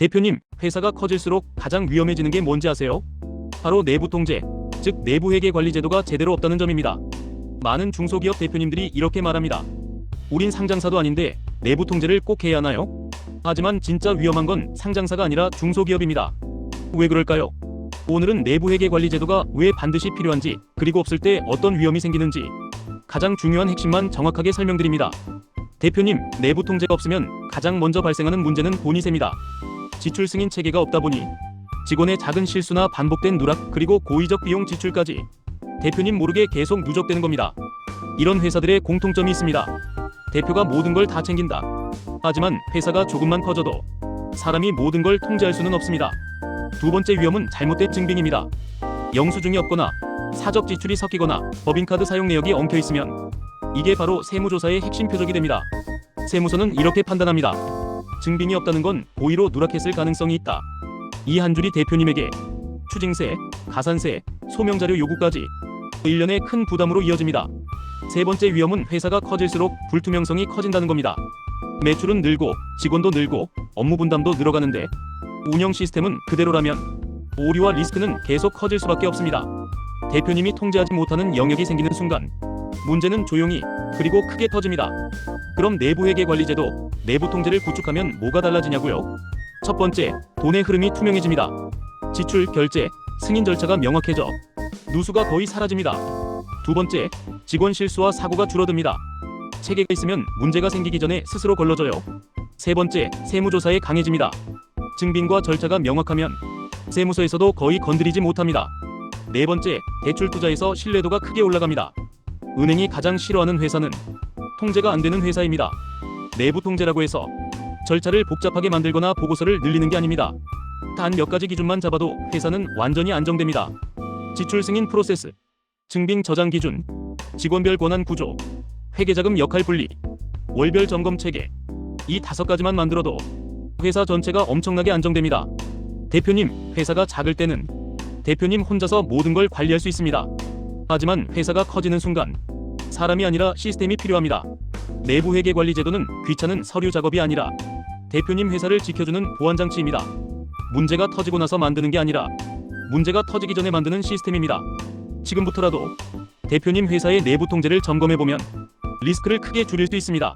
대표님, 회사가 커질수록 가장 위험해지는 게 뭔지 아세요? 바로 내부 통제, 즉 내부 회계 관리 제도가 제대로 없다는 점입니다. 많은 중소기업 대표님들이 이렇게 말합니다. 우린 상장사도 아닌데 내부 통제를 꼭 해야 하나요? 하지만 진짜 위험한 건 상장사가 아니라 중소기업입니다. 왜 그럴까요? 오늘은 내부 회계 관리 제도가 왜 반드시 필요한지, 그리고 없을 때 어떤 위험이 생기는지 가장 중요한 핵심만 정확하게 설명드립니다. 대표님, 내부 통제가 없으면 가장 먼저 발생하는 문제는 본이세입니다. 지출 승인 체계가 없다 보니 직원의 작은 실수나 반복된 누락, 그리고 고의적 비용 지출까지 대표님 모르게 계속 누적되는 겁니다. 이런 회사들의 공통점이 있습니다. 대표가 모든 걸 다 챙긴다. 하지만 회사가 조금만 커져도 사람이 모든 걸 통제할 수는 없습니다. 두 번째 위험은 잘못된 증빙입니다. 영수증이 없거나 사적 지출이 섞이거나 법인카드 사용 내역이 엉켜 있으면 이게 바로 세무조사의 핵심 표적이 됩니다. 세무서는 이렇게 판단합니다. 증빙이 없다는 건 고의로 누락했을 가능성이 있다. 이 한 줄이 대표님에게 추징세, 가산세, 소명자료 요구까지 1년의 큰 부담으로 이어집니다. 세 번째 위험은 회사가 커질수록 불투명성이 커진다는 겁니다. 매출은 늘고 직원도 늘고 업무 분담도 늘어가는데 운영 시스템은 그대로라면 오류와 리스크는 계속 커질 수밖에 없습니다. 대표님이 통제하지 못하는 영역이 생기는 순간 문제는 조용히 그리고 크게 터집니다. 그럼 내부 회계 관리 제도, 내부 통제를 구축하면 뭐가 달라지냐고요? 첫 번째, 돈의 흐름이 투명해집니다. 지출, 결제, 승인 절차가 명확해져 누수가 거의 사라집니다. 두 번째, 직원 실수와 사고가 줄어듭니다. 체계가 있으면 문제가 생기기 전에 스스로 걸러져요. 세 번째, 세무조사에 강해집니다. 증빙과 절차가 명확하면 세무서에서도 거의 건드리지 못합니다. 네 번째, 대출 투자에서 신뢰도가 크게 올라갑니다. 은행이 가장 싫어하는 회사는 통제가 안 되는 회사입니다. 내부 통제라고 해서 절차를 복잡하게 만들거나 보고서를 늘리는 게 아닙니다. 단 몇 가지 기준만 잡아도 회사는 완전히 안정됩니다. 지출 승인 프로세스, 증빙 저장 기준, 직원별 권한 구조, 회계자금 역할 분리, 월별 점검 체계, 이 5가지만 만들어도 회사 전체가 엄청나게 안정됩니다. 대표님, 회사가 작을 때는 대표님 혼자서 모든 걸 관리할 수 있습니다. 하지만 회사가 커지는 순간 사람이 아니라 시스템이 필요합니다. 내부 회계 관리 제도는 귀찮은 서류 작업이 아니라 대표님 회사를 지켜주는 보안장치입니다. 문제가 터지고 나서 만드는 게 아니라 문제가 터지기 전에 만드는 시스템입니다. 지금부터라도 대표님 회사의 내부 통제를 점검해보면 리스크를 크게 줄일 수 있습니다.